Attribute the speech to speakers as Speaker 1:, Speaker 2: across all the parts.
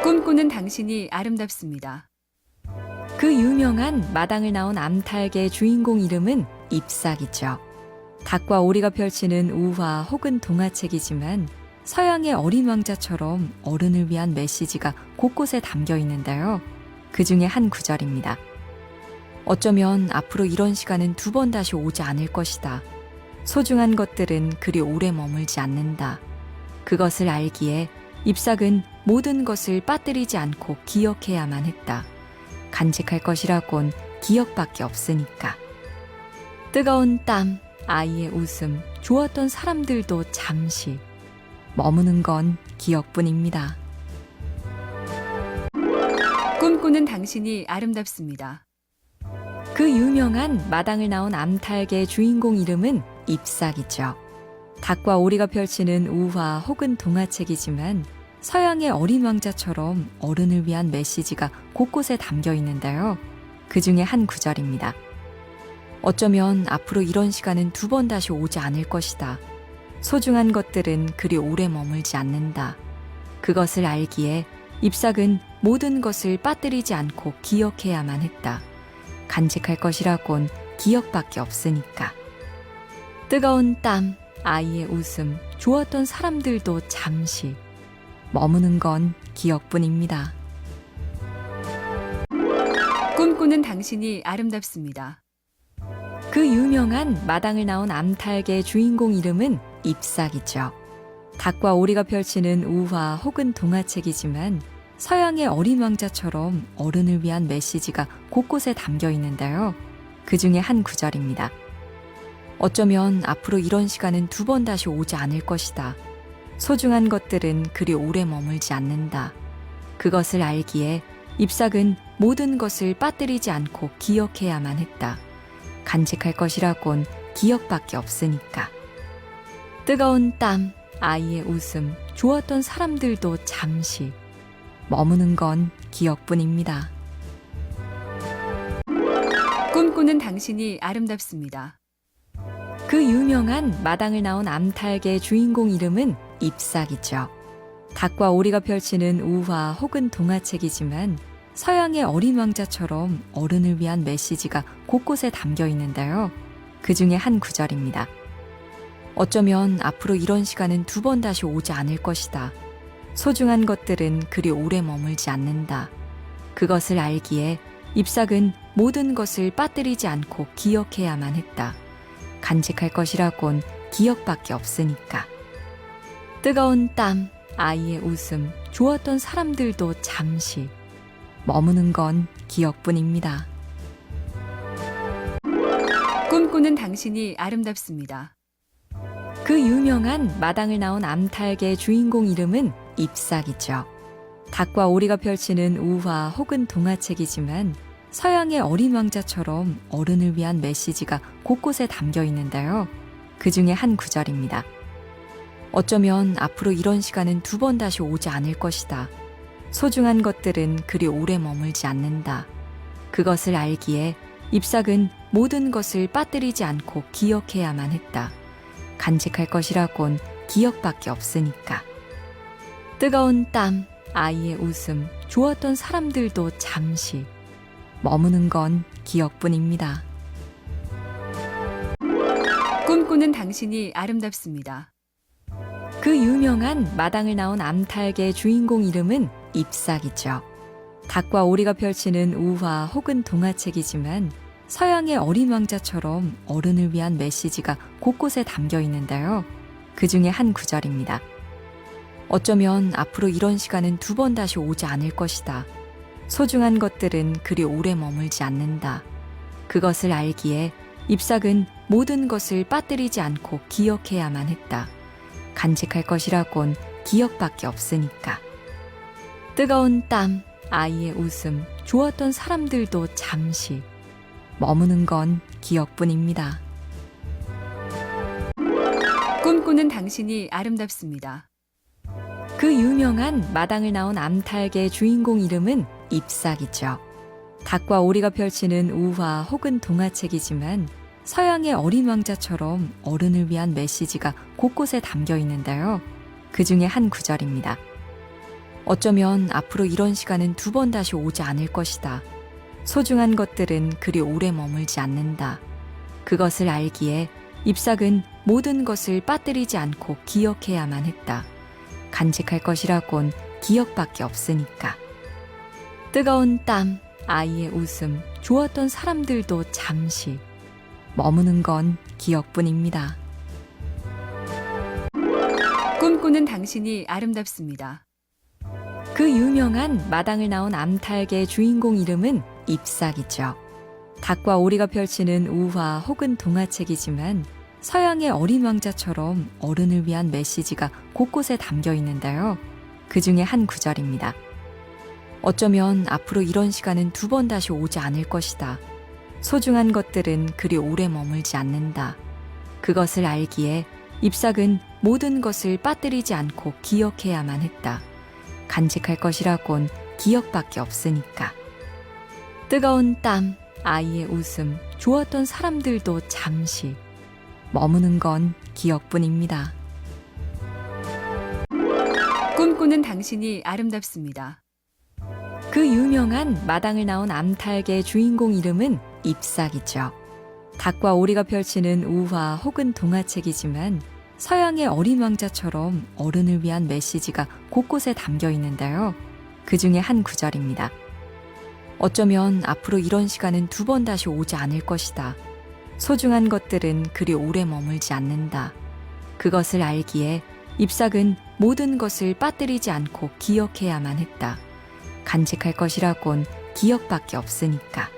Speaker 1: 꿈꾸는 당신이 아름답습니다.
Speaker 2: 그 유명한 마당을 나온 암탉의 주인공 이름은 잎사귀죠. 닭과 오리가 펼치는 우화 혹은 동화책이지만 서양의 어린 왕자처럼 어른을 위한 메시지가 곳곳에 담겨 있는데요. 그 중에 한 구절입니다. 어쩌면 앞으로 이런 시간은 두 번 다시 오지 않을 것이다. 소중한 것들은 그리 오래 머물지 않는다. 그것을 알기에 잎삭은 모든 것을 빠뜨리지 않고 기억해야만 했다. 간직할 것이라곤 기억밖에 없으니까. 뜨거운 땀, 아이의 웃음, 좋았던 사람들도 잠시 머무는 건 기억뿐입니다.
Speaker 1: 꿈꾸는 당신이 아름답습니다.
Speaker 2: 그 유명한 마당을 나온 암탉의 주인공 이름은 잎삭이죠. 닭과 오리가 펼치는 우화 혹은 동화책이지만 서양의 어린 왕자처럼 어른을 위한 메시지가 곳곳에 담겨 있는데요. 그 중에 한 구절입니다. 어쩌면 앞으로 이런 시간은 두 번 다시 오지 않을 것이다. 소중한 것들은 그리 오래 머물지 않는다. 그것을 알기에 잎삭은 모든 것을 빠뜨리지 않고 기억해야만 했다. 간직할 것이라곤 기억밖에 없으니까. 뜨거운 땀, 아이의 웃음, 좋았던 사람들도 잠시 머무는 건 기억뿐입니다.
Speaker 1: 꿈꾸는 당신이 아름답습니다.
Speaker 2: 그 유명한 마당을 나온 암탉의 주인공 이름은 잎삭이죠. 닭과 오리가 펼치는 우화 혹은 동화책이지만 서양의 어린 왕자처럼 어른을 위한 메시지가 곳곳에 담겨 있는데요. 그 중에 한 구절입니다. 어쩌면 앞으로 이런 시간은 두 번 다시 오지 않을 것이다. 소중한 것들은 그리 오래 머물지 않는다. 그것을 알기에 잎삭은 모든 것을 빠뜨리지 않고 기억해야만 했다. 간직할 것이라곤 기억밖에 없으니까. 뜨거운 땀, 아이의 웃음, 좋았던 사람들도 잠시 머무는 건 기억뿐입니다.
Speaker 1: 꿈꾸는 당신이 아름답습니다.
Speaker 2: 그 유명한 마당을 나온 암탉의 주인공 이름은 잎삭이죠. 닭과 오리가 펼치는 우화 혹은 동화책이지만 서양의 어린 왕자처럼 어른을 위한 메시지가 곳곳에 담겨 있는데요. 그 중에 한 구절입니다. 어쩌면 앞으로 이런 시간은 두 번 다시 오지 않을 것이다. 소중한 것들은 그리 오래 머물지 않는다. 그것을 알기에 잎삭은 모든 것을 빠뜨리지 않고 기억해야만 했다. 간직할 것이라곤 기억밖에 없으니까. 뜨거운 땀, 아이의 웃음, 좋았던 사람들도 잠시 머무는 건 기억뿐입니다.
Speaker 1: 꿈꾸는 당신이 아름답습니다.
Speaker 2: 그 유명한 마당을 나온 암탉의 주인공 이름은 잎삭이죠. 닭과 오리가 펼치는 우화 혹은 동화책이지만 서양의 어린 왕자처럼 어른을 위한 메시지가 곳곳에 담겨 있는데요. 그 중에 한 구절입니다. 어쩌면 앞으로 이런 시간은 두 번 다시 오지 않을 것이다. 소중한 것들은 그리 오래 머물지 않는다. 그것을 알기에 잎삭은 모든 것을 빠뜨리지 않고 기억해야만 했다. 간직할 것이라곤 기억밖에 없으니까. 뜨거운 땀, 아이의 웃음, 좋았던 사람들도 잠시 머무는 건 기억뿐입니다.
Speaker 1: 꿈꾸는 당신이 아름답습니다.
Speaker 2: 그 유명한 마당을 나온 암탉의 주인공 이름은 잎삭이죠. 닭과 오리가 펼치는 우화 혹은 동화책이지만 서양의 어린 왕자처럼 어른을 위한 메시지가 곳곳에 담겨 있는데요. 그 중에 한 구절입니다. 어쩌면 앞으로 이런 시간은 두 번 다시 오지 않을 것이다. 소중한 것들은 그리 오래 머물지 않는다. 그것을 알기에 잎삭은 모든 것을 빠뜨리지 않고 기억해야만 했다. 간직할 것이라곤 기억밖에 없으니까. 뜨거운 땀, 아이의 웃음, 좋았던 사람들도 잠시 머무는 건 기억뿐입니다.
Speaker 1: 꿈꾸는 당신이 아름답습니다.
Speaker 2: 그 유명한 마당을 나온 암탉의 주인공 이름은 잎삭이죠. 닭과 오리가 펼치는 우화 혹은 동화책이지만 서양의 어린 왕자처럼 어른을 위한 메시지가 곳곳에 담겨 있는데요. 그 중에 한 구절입니다. 어쩌면 앞으로 이런 시간은 두 번 다시 오지 않을 것이다. 소중한 것들은 그리 오래 머물지 않는다. 그것을 알기에 잎삭은 모든 것을 빠뜨리지 않고 기억해야만 했다. 간직할 것이라곤 기억밖에 없으니까. 뜨거운 땀, 아이의 웃음, 좋았던 사람들도 잠시 머무는 건 기억뿐입니다.
Speaker 1: 꿈꾸는 당신이 아름답습니다.
Speaker 2: 그 유명한 마당을 나온 암탉의 주인공 이름은 잎삭이죠. 닭과 오리가 펼치는 우화 혹은 동화책이지만 서양의 어린 왕자처럼 어른을 위한 메시지가 곳곳에 담겨 있는데요. 그 중에 한 구절입니다. 어쩌면 앞으로 이런 시간은 두 번 다시 오지 않을 것이다. 소중한 것들은 그리 오래 머물지 않는다. 그것을 알기에 잎삭은 모든 것을 빠뜨리지 않고 기억해야만 했다. 간직할 것이라곤 기억밖에 없으니까. 뜨거운 땀, 아이의 웃음, 좋았던 사람들도 잠시 머무는 건 기억뿐입니다.
Speaker 1: 꿈꾸는 당신이 아름답습니다.
Speaker 2: 그 유명한 마당을 나온 암탉의 주인공 이름은 잎삭이죠. 닭과 오리가 펼치는 우화 혹은 동화책이지만 서양의 어린 왕자처럼 어른을 위한 메시지가 곳곳에 담겨 있는데요. 그 중에 한 구절입니다. 어쩌면 앞으로 이런 시간은 두 번 다시 오지 않을 것이다. 소중한 것들은 그리 오래 머물지 않는다. 그것을 알기에 잎삭은 모든 것을 빠뜨리지 않고 기억해야만 했다. 간직할 것이라곤 기억밖에 없으니까.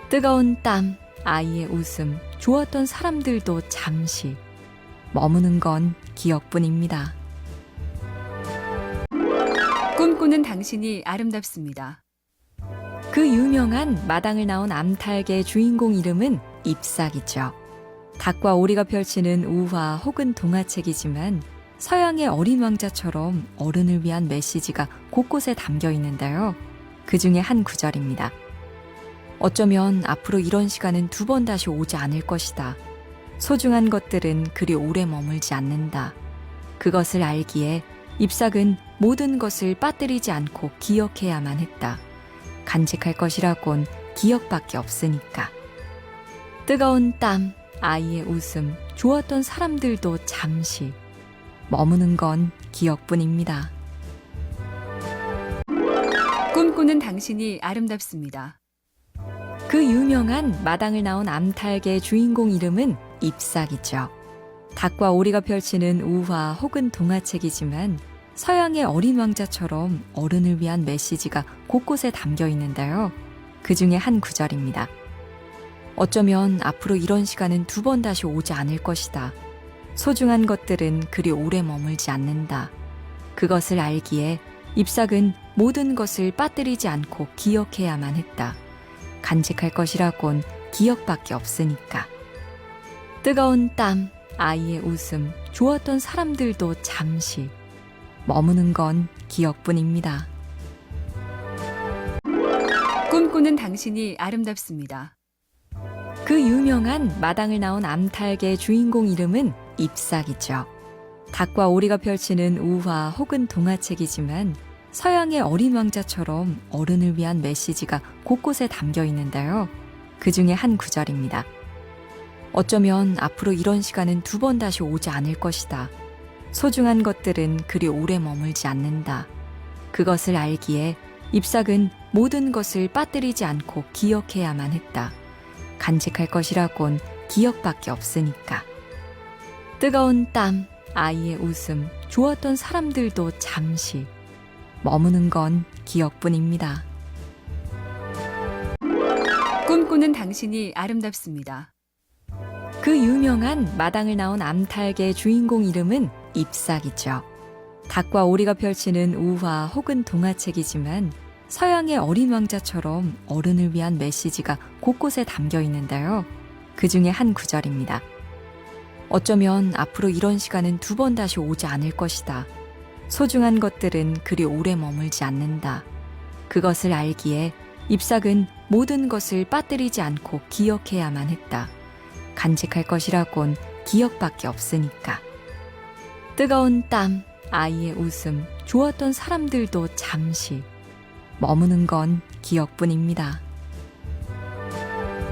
Speaker 2: 뜨거운 땀, 아이의 웃음, 좋았던 사람들도 잠시 머무는 건 기억뿐입니다.
Speaker 1: 꿈꾸는 당신이 아름답습니다.
Speaker 2: 그 유명한 마당을 나온 암탉의 주인공 이름은 잎삭이죠. 닭과 오리가 펼치는 우화 혹은 동화책이지만 서양의 어린 왕자처럼 어른을 위한 메시지가 곳곳에 담겨 있는데요. 그 중에 한 구절입니다. 어쩌면 앞으로 이런 시간은 두 번 다시 오지 않을 것이다. 소중한 것들은 그리 오래 머물지 않는다. 그것을 알기에 잎삭은 모든 것을 빠뜨리지 않고 기억해야만 했다. 간직할 것이라곤 기억밖에 없으니까. 뜨거운 땀, 아이의 웃음, 좋았던 사람들도 잠시 머무는 건 기억뿐입니다.
Speaker 1: 꿈꾸는 당신이 아름답습니다.
Speaker 2: 그 유명한 마당을 나온 암탉의 주인공 이름은 잎삭이죠. 닭과 오리가 펼치는 우화 혹은 동화책이지만 서양의 어린 왕자처럼 어른을 위한 메시지가 곳곳에 담겨 있는데요. 그 중에 한 구절입니다. 어쩌면 앞으로 이런 시간은 두 번 다시 오지 않을 것이다. 소중한 것들은 그리 오래 머물지 않는다. 그것을 알기에 잎삭은 모든 것을 빠뜨리지 않고 기억해야만 했다. 간직할 것이라곤 기억밖에 없으니까. 뜨거운 땀, 아이의 웃음, 좋았던 사람들도 잠시 머무는 건 기억뿐입니다.
Speaker 1: 꿈꾸는 당신이 아름답습니다.
Speaker 2: 그 유명한 마당을 나온 암탉의 주인공 이름은 잎삭이죠. 닭과 오리가 펼치는 우화 혹은 동화책이지만 서양의 어린 왕자처럼 어른을 위한 메시지가 곳곳에 담겨 있는데요. 그 중에 한 구절입니다. 어쩌면 앞으로 이런 시간은 두 번 다시 오지 않을 것이다. 소중한 것들은 그리 오래 머물지 않는다. 그것을 알기에 잎삭은 모든 것을 빠뜨리지 않고 기억해야만 했다. 간직할 것이라곤 기억밖에 없으니까. 뜨거운 땀, 아이의 웃음, 좋았던 사람들도 잠시 머무는 건 기억뿐입니다.
Speaker 1: 꿈꾸는 당신이 아름답습니다.
Speaker 2: 그 유명한 마당을 나온 암탉의 주인공 이름은 잎삭이죠. 닭과 오리가 펼치는 우화 혹은 동화책이지만 서양의 어린 왕자처럼 어른을 위한 메시지가 곳곳에 담겨 있는데요. 그 중에 한 구절입니다. 어쩌면 앞으로 이런 시간은 두 번 다시 오지 않을 것이다. 소중한 것들은 그리 오래 머물지 않는다. 그것을 알기에 잎삭은 모든 것을 빠뜨리지 않고 기억해야만 했다. 간직할 것이라곤 기억밖에 없으니까. 뜨거운 땀, 아이의 웃음, 좋았던 사람들도 잠시 머무는 건 기억뿐입니다.